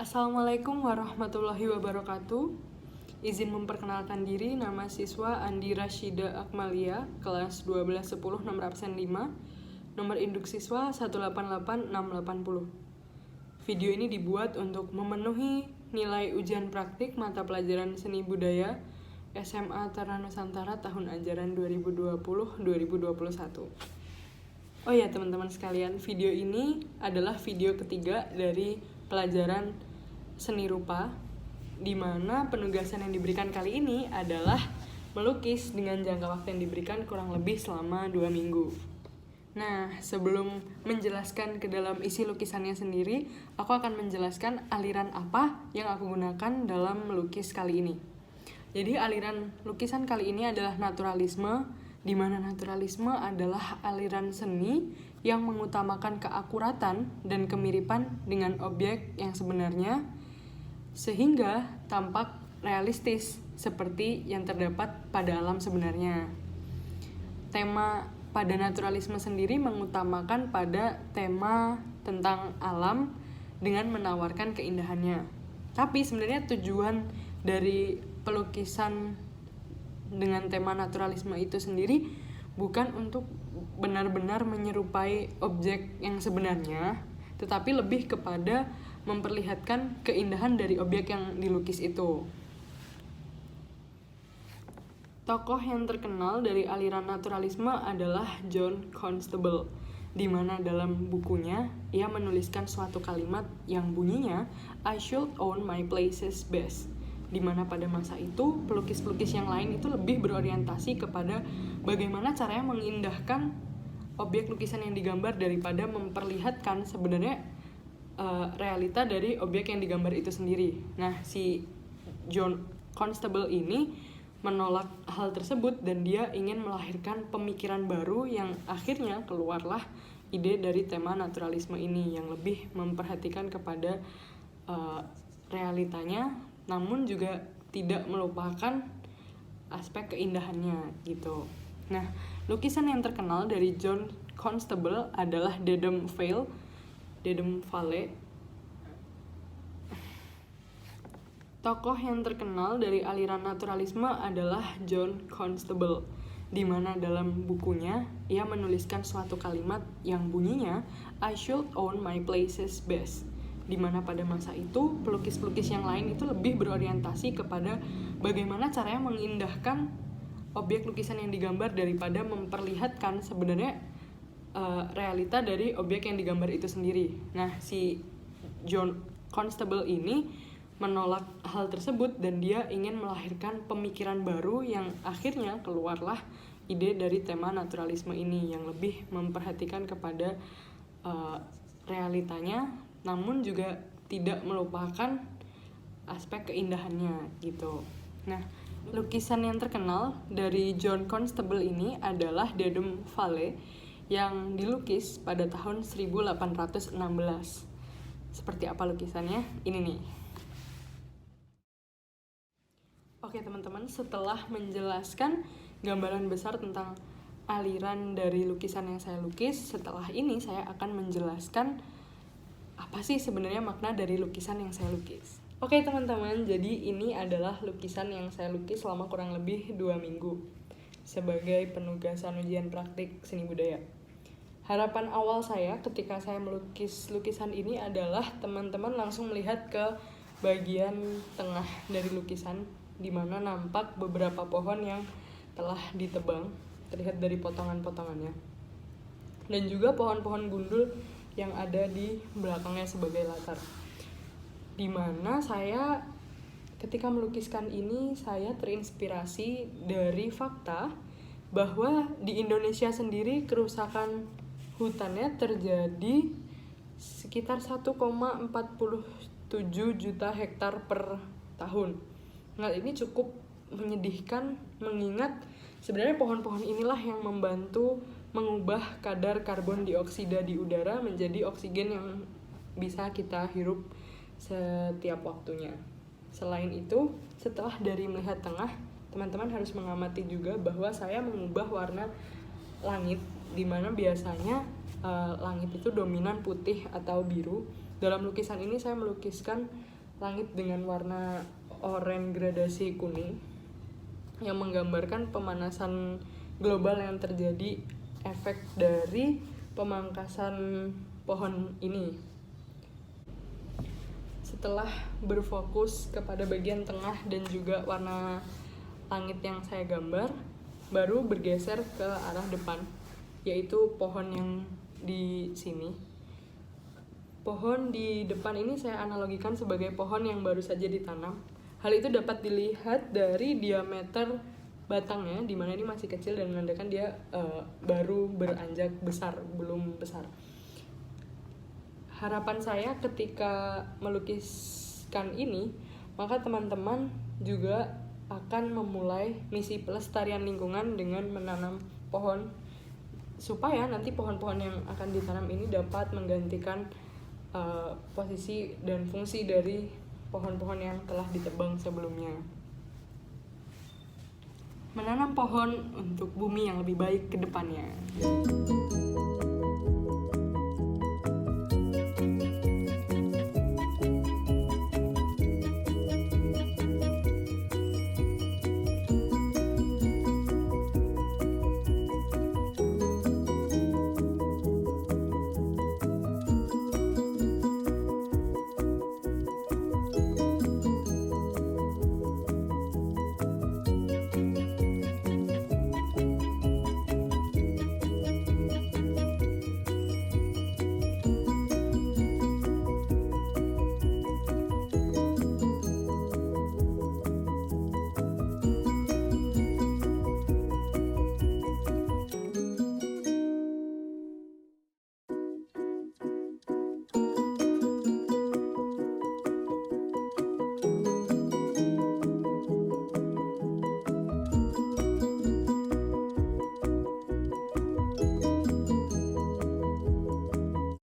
Assalamualaikum warahmatullahi wabarakatuh. Izin memperkenalkan diri, nama siswa Andi Rashida Akmalia, kelas 1210 nomor absen 5, nomor induk siswa 188680. Video ini dibuat untuk memenuhi nilai ujian praktik mata pelajaran seni budaya SMA Tara Nusantara tahun ajaran 2020-2021. Oh ya teman-teman sekalian, video ini adalah video ketiga dari pelajaran seni rupa, di mana penugasan yang diberikan kali ini adalah melukis dengan jangka waktu yang diberikan kurang lebih selama 2 minggu. Nah, sebelum menjelaskan ke dalam isi lukisannya sendiri, aku akan menjelaskan aliran apa yang aku gunakan dalam melukis kali ini. Jadi aliran lukisan kali ini adalah naturalisme, di mana naturalisme adalah aliran seni yang mengutamakan keakuratan dan kemiripan dengan objek yang sebenarnya, sehingga tampak realistis seperti yang terdapat pada alam sebenarnya. Tema pada naturalisme sendiri mengutamakan pada tema tentang alam dengan menawarkan keindahannya. Tapi sebenarnya tujuan dari pelukisan dengan tema naturalisme itu sendiri bukan untuk benar-benar menyerupai objek yang sebenarnya, tetapi lebih kepada memperlihatkan keindahan dari objek yang dilukis itu. Tokoh yang terkenal dari aliran naturalisme adalah John Constable, di mana dalam bukunya ia menuliskan suatu kalimat yang bunyinya "I should own my places best", di mana pada masa itu pelukis-pelukis yang lain itu lebih berorientasi kepada bagaimana caranya mengindahkan objek lukisan yang digambar daripada memperlihatkan sebenarnya realita dari objek yang digambar itu sendiri. Nah, si John Constable ini menolak hal tersebut dan dia ingin melahirkan pemikiran baru yang akhirnya keluarlah ide dari tema naturalisme ini yang lebih memperhatikan kepada realitanya, namun juga tidak melupakan aspek keindahannya gitu. Nah, lukisan yang terkenal dari John Constable adalah Dedem Valley. Tokoh yang terkenal dari aliran naturalisme adalah John Constable, di mana dalam bukunya ia menuliskan suatu kalimat yang bunyinya "I should own my places best", di mana pada masa itu pelukis-pelukis yang lain itu lebih berorientasi kepada bagaimana caranya mengindahkan objek lukisan yang digambar daripada memperlihatkan sebenarnya realita dari objek yang digambar itu sendiri. Nah, si John Constable ini menolak hal tersebut dan dia ingin melahirkan pemikiran baru yang akhirnya keluarlah ide dari tema naturalisme ini yang lebih memperhatikan kepada realitanya, namun juga tidak melupakan aspek keindahannya gitu. Nah, lukisan yang terkenal dari John Constable ini adalah Dedem Valley yang dilukis pada tahun 1816. Seperti apa lukisannya? Ini nih. Oke teman-teman, setelah menjelaskan gambaran besar tentang aliran dari lukisan yang saya lukis, setelah ini saya akan menjelaskan apa sih sebenarnya makna dari lukisan yang saya lukis. Oke teman-teman, jadi ini adalah lukisan yang saya lukis selama kurang lebih 2 minggu sebagai penugasan ujian praktik seni budaya. Harapan awal saya ketika saya melukis lukisan ini adalah teman-teman langsung melihat ke bagian tengah dari lukisan, di mana nampak beberapa pohon yang telah ditebang, terlihat dari potongan-potongannya. Dan juga pohon-pohon gundul yang ada di belakangnya sebagai latar. Di mana saya ketika melukiskan ini saya terinspirasi dari fakta bahwa di Indonesia sendiri kerusakan hutannya terjadi sekitar 1,47 juta hektar per tahun. Nah, ini cukup menyedihkan mengingat sebenarnya pohon-pohon inilah yang membantu mengubah kadar karbon dioksida di udara menjadi oksigen yang bisa kita hirup setiap waktunya. Selain itu, setelah dari melihat tengah, teman-teman harus mengamati juga bahwa saya mengubah warna langit, di mana biasanya langit itu dominan putih atau biru, Dalam lukisan ini saya melukiskan langit dengan warna oranye gradasi kuning yang menggambarkan pemanasan global yang terjadi efek dari pemangkasan pohon ini. Setelah berfokus kepada bagian tengah dan juga warna langit yang saya gambar, baru bergeser ke arah depan, yaitu pohon yang di sini. Pohon di depan ini saya analogikan sebagai pohon yang baru saja ditanam. Hal itu dapat dilihat dari diameter batangnya, di mana ini masih kecil dan menandakan dia baru beranjak besar, belum besar. Harapan saya ketika melukiskan ini, maka teman-teman juga akan memulai misi pelestarian lingkungan dengan menanam pohon, supaya nanti pohon-pohon yang akan ditanam ini dapat menggantikan posisi dan fungsi dari pohon-pohon yang telah ditebang sebelumnya. Menanam pohon untuk bumi yang lebih baik ke depannya.